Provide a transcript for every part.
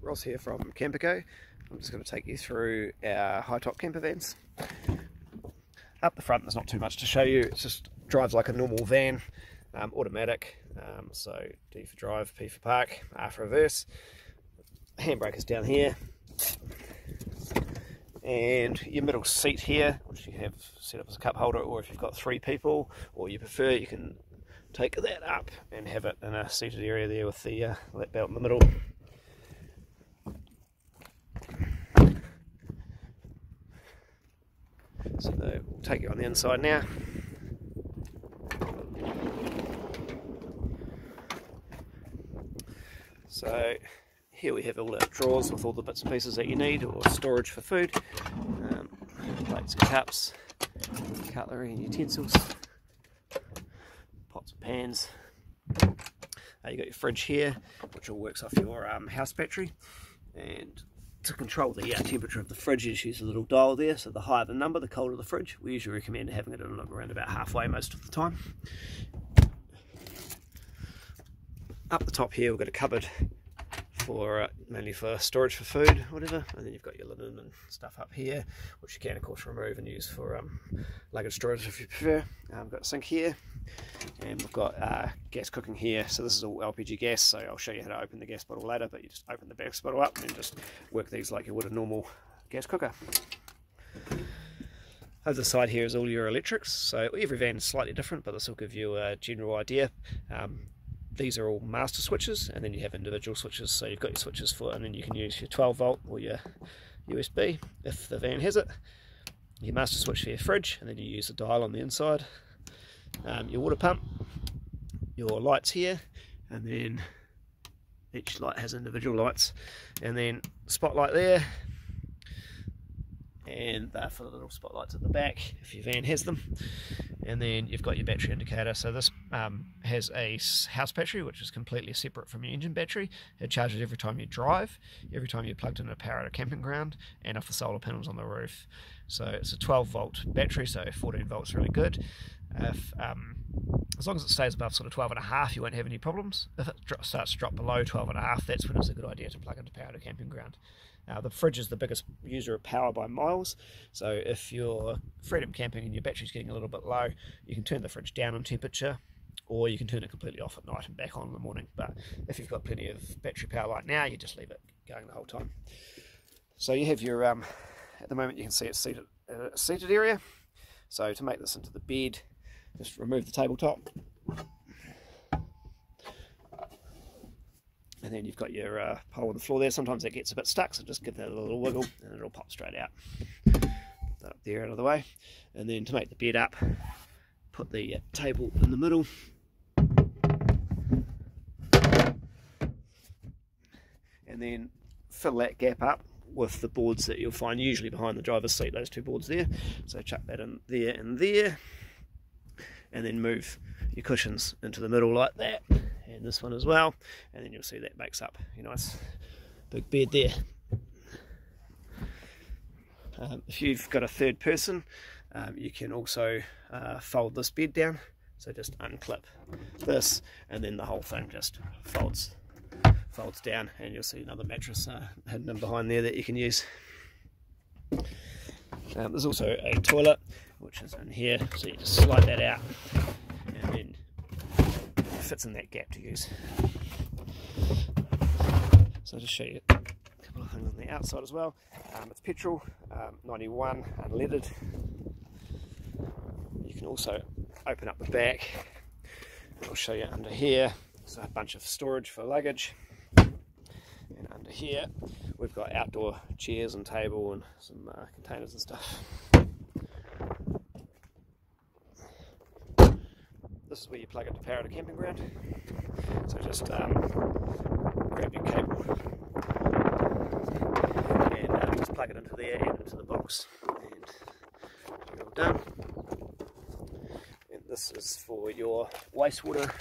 Ross here from Campervan. I'm just going to take you through our high top camper vans. Up the front there's not too much to show you, it just drives like a normal van, automatic, so D for drive, P for park, R for reverse. Handbrake is down here, and your middle seat here, which you have set up as a cup holder, or if you've got 3 people or you prefer, you can take that up and have it in a seated area there with the lap belt in the middle. So we'll take you on the inside now. So here we have all our drawers with all the bits and pieces that you need, or storage for food, plates and cups, cutlery and utensils, pots and pans. You got your fridge here, which all works off your house battery, and to control the temperature of the fridge, you just use a little dial there. So the higher the number, the colder the fridge. We usually recommend having it around about halfway most of the time. Up the top here we've got a cupboard for mainly for storage for food, whatever, and then you've got your linen and stuff up here, which you can of course remove and use for luggage storage if you prefer. We've got a sink here, and we've got gas cooking here. So this is all LPG gas, so I'll show you how to open the gas bottle later, but you just open the gas bottle up and just work these like you would a normal gas cooker. Over the side here is all your electrics, so every van is slightly different, but this will give you a general idea. These are all master switches, and then you have individual switches, so you've got your switches for, and then you can use your 12 volt or your USB if the van has it. Your master switch for your fridge, and then you use the dial on the inside. Your water pump, your lights here, and then each light has individual lights, and then spotlight there, and for the little spotlights at the back if your van has them. And then you've got your battery indicator. So this has a house battery, which is completely separate from your engine battery. It charges every time you drive, every time you're plugged in a power at a camping ground, and off the solar panels on the roof. So it's a 12 volt battery, so 14 volts really good. As long as it stays above sort of 12.5, you won't have any problems. If it starts to drop below 12.5, that's when it's a good idea to plug into power at a camping ground. The fridge is the biggest user of power by miles, so if you're freedom camping and your battery's getting a little bit low, you can turn the fridge down in temperature, or you can turn it completely off at night and back on in the morning. But if you've got plenty of battery power like now, you just leave it going the whole time. So you have your, at the moment you can see it's seated area. So to make this into the bed, just remove the tabletop. And then you've got your pole on the floor there. Sometimes that gets a bit stuck, so just give that a little wiggle and it'll pop straight out. Put that up there out of the way. And then to make the bed up, put the table in the middle. And then fill that gap up with the boards that you'll find usually behind the driver's seat, those 2 boards there. So chuck that in there and there. And then move your cushions into the middle like that, and this one as well, and then you'll see that makes up your nice big bed there. If you've got a third person, you can also fold this bed down, so just unclip this and then the whole thing just folds down, and you'll see another mattress hidden in behind there that you can use. There's also a toilet which is in here, so you just slide that out and then it fits in that gap to use. So I'll just show you a couple of things on the outside as well. It's petrol, 91, unleaded. You can also open up the back. I'll show you under here. So a bunch of storage for luggage. And under here we've got outdoor chairs and table and some containers and stuff. This is where you plug into power at a camping ground. So just grab your cable and just plug it into there and into the box, and you're all done. And this is for your wastewater.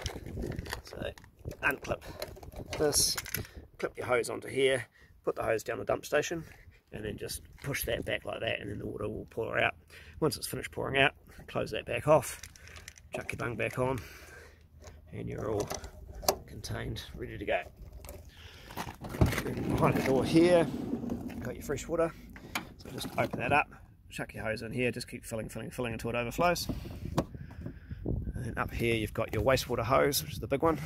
So unclip this, clip your hose onto here, put the hose down the dump station, and then just push that back like that, and then the water will pour out. Once it's finished pouring out, close that back off, chuck your bung back on, and you're all contained, ready to go. And behind the door here, you've got your fresh water. So just open that up, chuck your hose in here, just keep filling until it overflows. And then up here you've got your wastewater hose, which is the big one.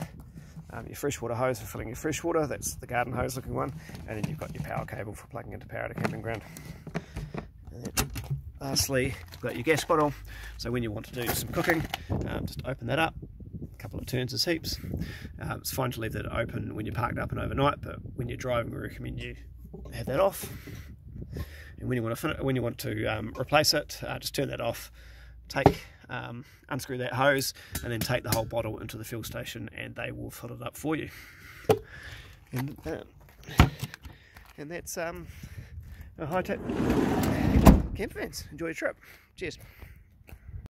Your freshwater hose for filling your freshwater, that's the garden hose looking one. And then you've got your power cable for plugging into power at a camping ground. And then lastly, you've got your gas bottle. So when you want to do some cooking, just open that up. A couple of turns is heaps. It's fine to leave that open when you're parked up and overnight, but when you're driving, we recommend you have that off. And when you want to replace it, just turn that off. Unscrew that hose, and then take the whole bottle into the fuel station, and they will fill it up for you. And that's high-tech camper vans. Enjoy your trip. Cheers.